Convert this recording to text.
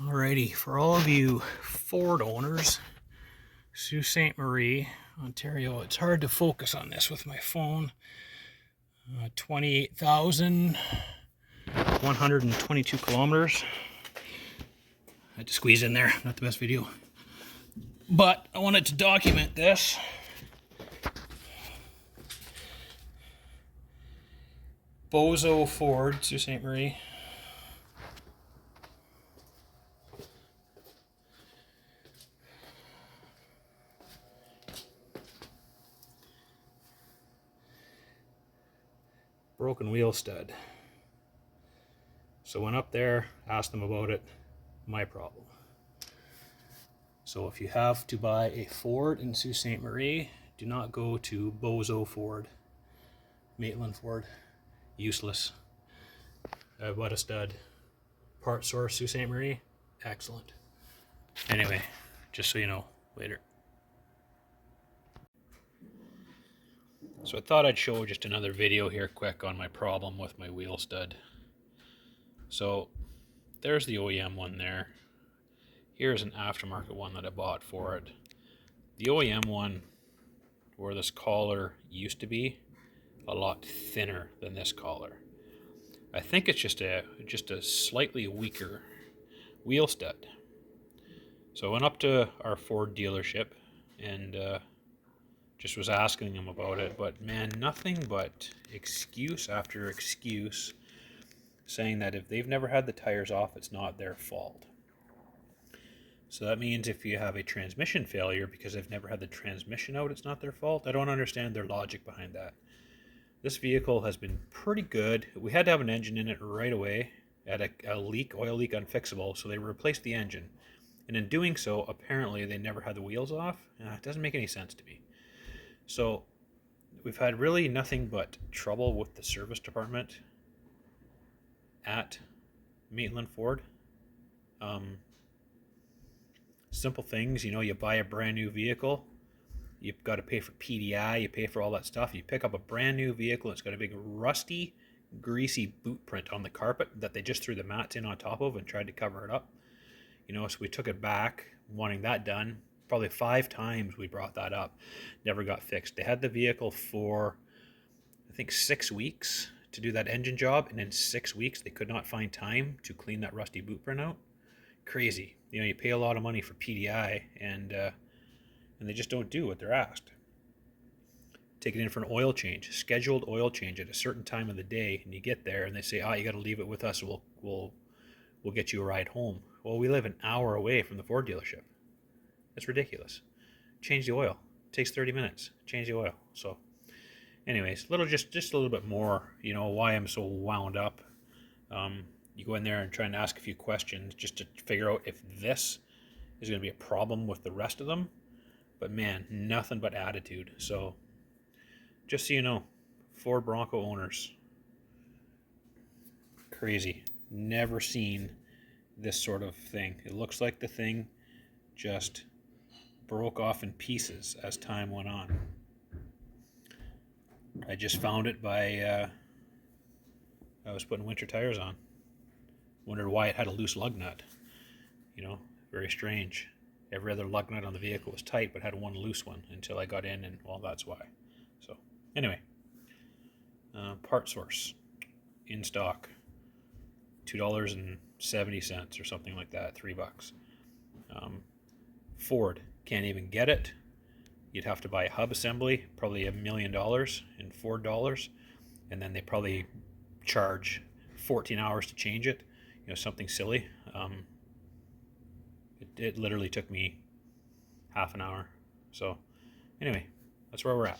Alrighty, for all of you Ford owners, Sault Ste. Marie, Ontario, it's hard to focus on this with my phone. 28,122 kilometers. I had to squeeze in there, not the best video. But I wanted to document this. Bozo Ford, Sault Ste. Marie. Broken wheel stud. So went up there, asked them about it. My problem. So if you have to buy a Ford in Sault Ste. Marie, do not go to Bozo Ford. Maitland Ford. Useless. What a stud. Part source Sault Ste. Marie. Excellent. Anyway, just so you know, later. So I thought I'd show just another video here quick on my problem with my wheel stud. So there's the OEM one there. Here's an aftermarket one that I bought for it. The OEM one, where this collar used to be, a lot thinner than this collar. I think it's just a slightly weaker wheel stud. So I went up to our Ford dealership and just was asking them about it, but man, nothing but excuse after excuse, saying that if they've never had the tires off, it's not their fault. So that means if you have a transmission failure because they've never had the transmission out, it's not their fault. I don't understand their logic behind that. This vehicle has been pretty good. We had to have an engine in it right away. Had a leak, oil leak, unfixable, so they replaced the engine. And in doing so, apparently they never had the wheels off. It doesn't make any sense to me. So we've had really nothing but trouble with the service department at Maitland Ford. Simple things, you buy a brand new vehicle, you've got to pay for PDI, you pay for all that stuff. You pick up a brand new vehicle, it's got a big rusty, greasy boot print on the carpet that they just threw the mats in on top of and tried to cover it up. So we took it back, wanting that done. Probably 5 times we brought that up, never got fixed. They had the vehicle for, I think, 6 weeks to do that engine job, and in 6 weeks they could not find time to clean that rusty boot print out. Crazy. You pay a lot of money for PDI, and they just don't do what they're asked. Take it in for an oil change, scheduled oil change at a certain time of the day, and you get there and they say, you got to leave it with us, we'll get you a ride home. Well, we live an hour away from the Ford dealership. It's ridiculous. Change the oil. It takes 30 minutes. Change the oil. So anyways, just a little bit more, why I'm so wound up. You go in there and try and ask a few questions just to figure out if this is going to be a problem with the rest of them. But man, nothing but attitude. So just so you know, Ford Bronco owners, crazy. Never seen this sort of thing. It looks like the thing just broke off in pieces as time went on. I just found it by I was putting winter tires on. Wondered why it had a loose lug nut. Very strange. Every other lug nut on the vehicle was tight, but had one loose one until I got in, and well, that's why. So anyway, part source in stock, $2.70 or something like that, $3. Ford can't even get it. You'd have to buy a hub assembly, probably $1 million in Ford dollars, and then they probably charge 14 hours to change it. Something silly. It literally took me half an hour. So anyway, that's where we're at.